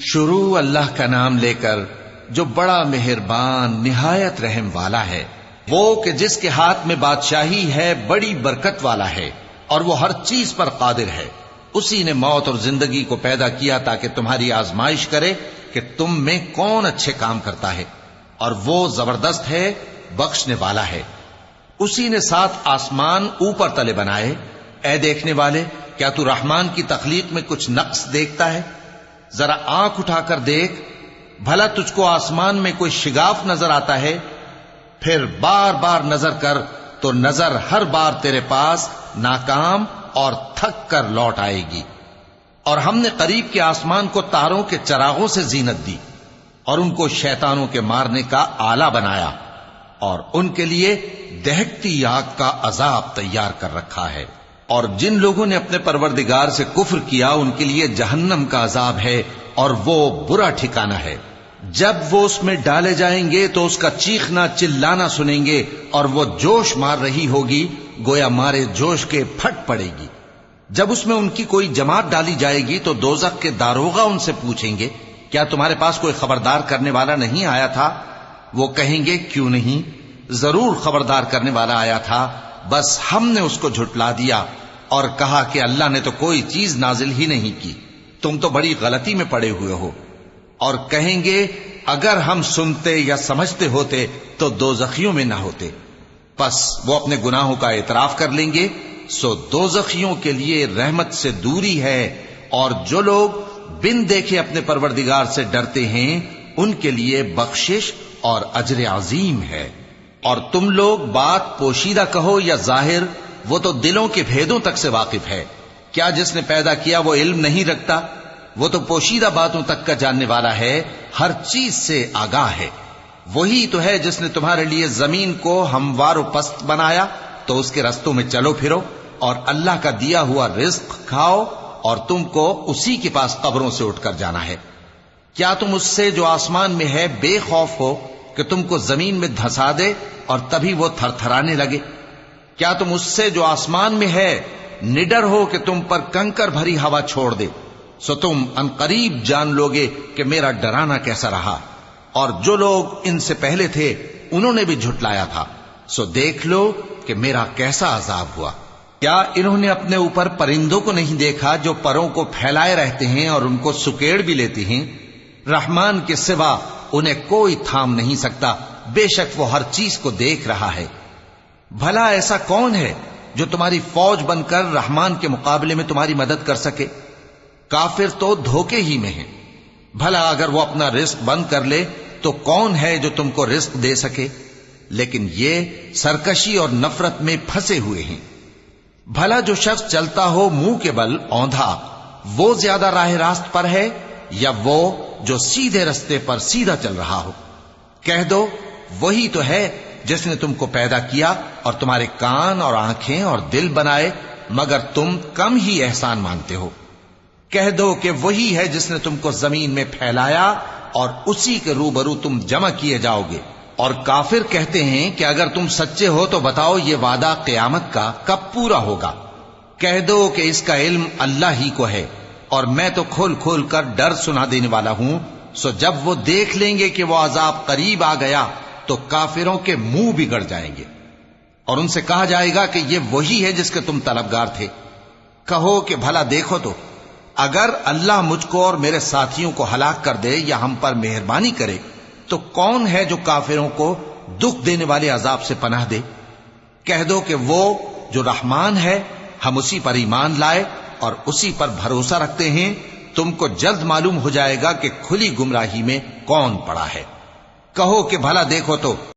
شروع اللہ کا نام لے کر جو بڑا مہربان نہایت رحم والا ہے، وہ کہ جس کے ہاتھ میں بادشاہی ہے، بڑی برکت والا ہے اور وہ ہر چیز پر قادر ہے۔ اسی نے موت اور زندگی کو پیدا کیا تاکہ تمہاری آزمائش کرے کہ تم میں کون اچھے کام کرتا ہے، اور وہ زبردست ہے، بخشنے والا ہے۔ اسی نے 7 آسمان اوپر تلے بنائے۔ اے دیکھنے والے، کیا تو رحمان کی تخلیق میں کچھ نقص دیکھتا ہے؟ ذرا آنکھ اٹھا کر دیکھ، بھلا تجھ کو آسمان میں کوئی شگاف نظر آتا ہے؟ پھر بار بار نظر کر تو نظر ہر بار تیرے پاس ناکام اور تھک کر لوٹ آئے گی۔ اور ہم نے قریب کے آسمان کو تاروں کے چراغوں سے زینت دی اور ان کو شیطانوں کے مارنے کا آلہ بنایا، اور ان کے لیے دہکتی آگ کا عذاب تیار کر رکھا ہے۔ اور جن لوگوں نے اپنے پروردگار سے کفر کیا ان کے لیے جہنم کا عذاب ہے، اور وہ برا ٹھکانہ ہے۔ جب وہ اس میں ڈالے جائیں گے تو اس کا چیخنا چلانا سنیں گے، اور وہ جوش مار رہی ہوگی، گویا مارے جوش کے پھٹ پڑے گی۔ جب اس میں ان کی کوئی جماعت ڈالی جائے گی تو دوزخ کے داروغہ ان سے پوچھیں گے، کیا تمہارے پاس کوئی خبردار کرنے والا نہیں آیا تھا؟ وہ کہیں گے، کیوں نہیں، ضرور خبردار کرنے والا آیا تھا، بس ہم نے اس کو جھٹلا دیا اور کہا کہ اللہ نے تو کوئی چیز نازل ہی نہیں کی، تم تو بڑی غلطی میں پڑے ہوئے ہو۔ اور کہیں گے، اگر ہم سنتے یا سمجھتے ہوتے تو دوزخیوں میں نہ ہوتے۔ پس وہ اپنے گناہوں کا اعتراف کر لیں گے، سو دوزخیوں کے لیے رحمت سے دوری ہے، اور جو لوگ بن دیکھے اپنے پروردگار سے ڈرتے ہیں ان کے لیے بخشش اور اجر عظیم ہے۔ اور تم لوگ بات پوشیدہ کہو یا ظاہر، وہ تو دلوں کے بھیدوں تک سے واقف ہے۔ کیا جس نے پیدا کیا وہ علم نہیں رکھتا؟ وہ تو پوشیدہ باتوں تک کا جاننے والا ہے، ہر چیز سے آگاہ ہے۔ وہی تو ہے جس نے تمہارے لیے زمین کو ہموار و پست بنایا، تو اس کے رستوں میں چلو پھرو، اور اللہ کا دیا ہوا رزق کھاؤ، اور تم کو اسی کے پاس قبروں سے اٹھ کر جانا ہے۔ کیا تم اس سے جو آسمان میں ہے بے خوف ہو کہ تم کو زمین میں دھسا دے اور تبھی وہ تھر تھرانے لگے؟ کیا تم اس سے جو آسمان میں ہے نڈر ہو کہ تم پر کنکر بھری ہوا چھوڑ دے؟ سو تم عنقریب جان لوگے کہ میرا ڈرانا کیسا رہا۔ اور جو لوگ ان سے پہلے تھے انہوں نے بھی جھٹلایا تھا، سو دیکھ لو کہ میرا کیسا عذاب ہوا۔ کیا انہوں نے اپنے اوپر پرندوں کو نہیں دیکھا جو پروں کو پھیلائے رہتے ہیں اور ان کو سکیڑ بھی لیتے ہیں؟ رحمان کے سوا انہیں کوئی تھام نہیں سکتا، بے شک وہ ہر چیز کو دیکھ رہا ہے۔ بھلا ایسا کون ہے جو تمہاری فوج بن کر رحمان کے مقابلے میں تمہاری مدد کر سکے؟ کافر تو دھوکے ہی میں ہیں۔ بھلا اگر وہ اپنا رزق بند کر لے تو کون ہے جو تم کو رزق دے سکے؟ لیکن یہ سرکشی اور نفرت میں پھنسے ہوئے ہیں۔ بھلا جو شخص چلتا ہو منہ کے بل اوندھا، وہ زیادہ راہ راست پر ہے یا وہ جو سیدھے رستے پر سیدھا چل رہا ہو؟ کہہ دو، وہی تو ہے جس نے تم کو پیدا کیا اور تمہارے کان اور آنکھیں اور دل بنائے، مگر تم کم ہی احسان مانتے ہو۔ کہہ دو کہ وہی ہے جس نے تم کو زمین میں پھیلایا اور اسی کے روبرو تم جمع کیے جاؤ گے۔ اور کافر کہتے ہیں کہ اگر تم سچے ہو تو بتاؤ یہ وعدہ قیامت کا کب پورا ہوگا؟ کہہ دو کہ اس کا علم اللہ ہی کو ہے، اور میں تو کھول کھول کر ڈر سنا دینے والا ہوں۔ سو جب وہ دیکھ لیں گے کہ وہ عذاب قریب آ گیا تو کافروں کے منہ بگڑ جائیں گے، اور ان سے کہا جائے گا کہ یہ وہی ہے جس کے تم طلبگار تھے۔ کہو کہ بھلا دیکھو تو، اگر اللہ مجھ کو اور میرے ساتھیوں کو ہلاک کر دے یا ہم پر مہربانی کرے تو کون ہے جو کافروں کو دکھ دینے والے عذاب سے پناہ دے؟ کہہ دو کہ وہ جو رحمان ہے، ہم اسی پر ایمان لائے اور اسی پر بھروسہ رکھتے ہیں۔ تم کو جلد معلوم ہو جائے گا کہ کھلی گمراہی میں کون پڑا ہے۔ کہو کہ بھلا دیکھو تو